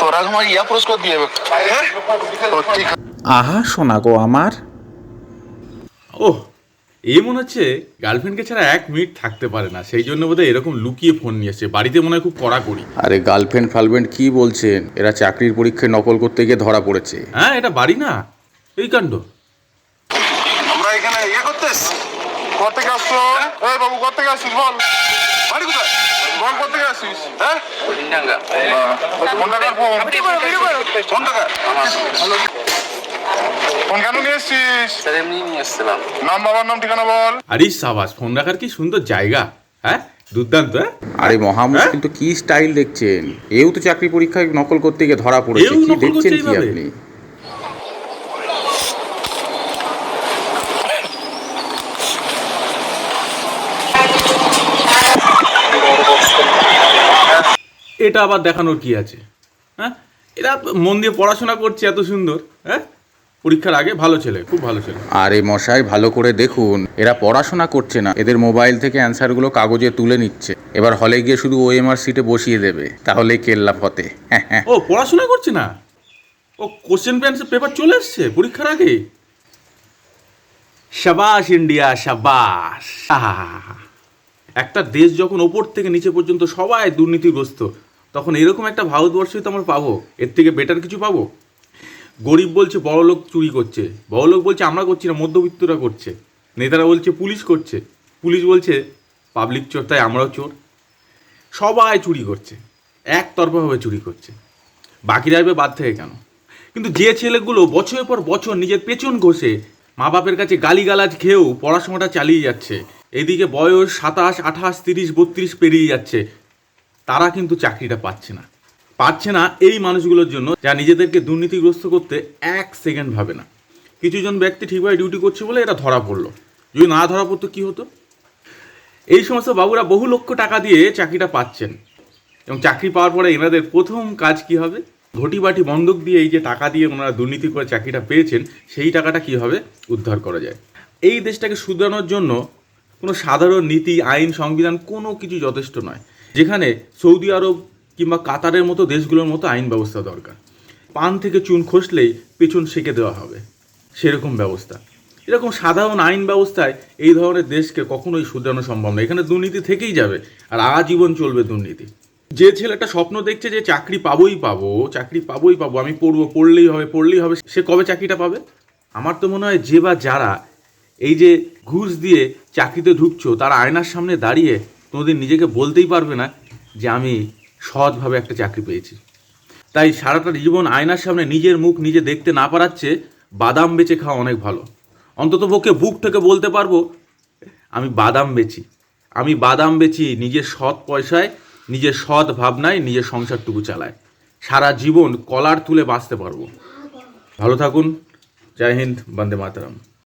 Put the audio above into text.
তোরা তোমার ইয়া পুরস্কার দিয়ে আহা শোনা গো আমার। ওহ, এই মনে হচ্ছে গার্লফ্রেন্ডকে ছাড়া 1 মিনিট থাকতে পারে না, সেই জন্য বোধহয় এরকম লুকিয়ে ফোন নিয়ে এসছে। বাড়িতে মনে হয় খুব কড়াকড়ি। আরে গার্লফ্রেন্ড ফার্লফ্রেন্ড কি বলছেন, এরা চাকরির পরীক্ষায় নকল করতে গিয়ে ধরা পড়েছে। হ্যাঁ, এটা বাড়ি না, এই কাণ্ড। আমরা এখানে ইয়ে করতে এসছি। কোথা থেকে আসছো? এই বাবু, কোথা থেকে আসছিস বল? বাড়ি কোথায়? বল, কোথা থেকে আসছিস? হ্যাঁ, কোন টাকার ফোন? কোন টাকা? ফোন কেন নিয়ে এসছিস? এমনি নিয়ে এসেছিলাম। নাম, বাবার নাম, ঠিকানা বল। আরে সাবাস, ফোন রাখার কি সুন্দর জায়গা। হ্যাঁ, দুর্দান্ত। হ্যাঁ, আরে মহামুশকিল তো কি স্টাইল দেখছেন, এও তো চাকরি পরীক্ষায় নকল করতে গিয়ে ধরা পড়েছে। এও কি নকল করছে দেখছেন কি এইভাবে? আপনি? এটা আবার দেখানোর কি আছে? হ্যাঁ, এরা মন দিয়ে পড়াশোনা করছে এত সুন্দর। হ্যাঁ, পরীক্ষার আগে ভালো ছেলে, খুব ভালো ছেলে। আরে মশাই ভালো করে দেখুন, এরা পড়াশোনা করছে না, এদের মোবাইল থেকে অ্যান্সারগুলো কাগজে তুলে নিচ্ছে, এবার হলে গিয়ে শুধু ওএমআর সিটে বসিয়ে দেবে, তাহলেই কেল্লা ফতে। ও পড়াশোনা করছে না, ও কোশ্চেন পেপার চলে এসছে পরীক্ষার আগে। শাবাশ ইন্ডিয়া, শাবাশ। আহা, একটা দেশ যখন ওপর থেকে নিচে পর্যন্ত সবাই দুর্নীতিগ্রস্ত, তখন এরকম একটা ভারতবর্ষই তো আমরা পাবো। এর থেকে বেটার কিছু পাবো? গরিব বলছে বড়লোক চুরি করছে, বড়লোক বলছে আমরা করছি না, মধ্যবিত্তরা করছে। নেতারা বলছে পুলিশ করছে, পুলিশ বলছে পাবলিক চোর, তাই আমরাও চোর। সবাই চুরি করছে, একতরফাভাবে চুরি করছে, বাকিরা আসবে বাদ থেকে কেন? কিন্তু যে ছেলেগুলো বছরের পর বছর নিজের পেছন ঘষে মা বাপের কাছে গালিগালাজ খেয়েও পড়াশোনাটা চালিয়ে যাচ্ছে, এদিকে বয়স 27, 28, 30, 32 পেরিয়ে যাচ্ছে, তারা কিন্তু চাকরিটা পাচ্ছে না এই মানুষগুলোর জন্য, যা নিজেদেরকে দুর্নীতিগ্রস্ত করতে 1 সেকেন্ড ভাবে না। কিছুজন ব্যক্তি ঠিকভাবে ডিউটি করছে বলে এটা ধরা পড়লো, যদি না ধরা পড়তো কী হতো? এই সমস্ত বাবুরা বহু লক্ষ টাকা দিয়ে চাকরিটা পাচ্ছেন, এবং চাকরি পাওয়ার পরে এনাদের প্রথম কাজ কি হবে? ঘটি বাটি বন্ধক দিয়ে এই যে টাকা দিয়ে ওনারা দুর্নীতি করে চাকরিটা পেয়েছেন, সেই টাকাটা কীভাবে উদ্ধার করা যায়। এই দেশটাকে শুধরানোর জন্য কোনো সাধারণ নীতি, আইন, সংবিধান কোনো কিছু যথেষ্ট নয়। যেখানে সৌদি আরব কিংবা কাতারের মতো দেশগুলোর মতো আইন ব্যবস্থা দরকার। পান থেকে চুন খসলেই পেছন সেঁকে দেওয়া হবে, সেরকম ব্যবস্থা। এরকম সাধারণ আইন ব্যবস্থায় এই ধরনের দেশকে কখনোই শুধরানো সম্ভব নয়। এখানে দুর্নীতি থেকেই যাবে, আর আজীবন চলবে দুর্নীতি। যে ছেলেটা স্বপ্ন দেখছে যে চাকরি পাবোই পাবো, আমি পড়লেই হবে, সে কবে চাকরিটা পাবে? আমার তো মনে হয় যে বা যারা এই যে ঘুষ দিয়ে চাকরিতে ঢুকছো, তারা আয়নার সামনে দাঁড়িয়ে কোনোদিন নিজেকে বলতেই পারবে না যে আমি সৎভাবে একটা চাকরি পেয়েছি। তাই সারাটা জীবন আয়নার সামনে নিজের মুখ নিজে দেখতে না পারার চেয়ে বাদাম বেচে খাওয়া অনেক ভালো। অন্তত পক্ষে বুক থেকে বলতে পারবো আমি বাদাম বেচি নিজের সৎ পয়সায়, নিজের সৎ ভাবনায় নিজের সংসারটুকু চালায়, সারা জীবন কলার তুলে বাঁচতে পারবো। ভালো থাকুন, জয় হিন্দ, বন্দে মাতরম।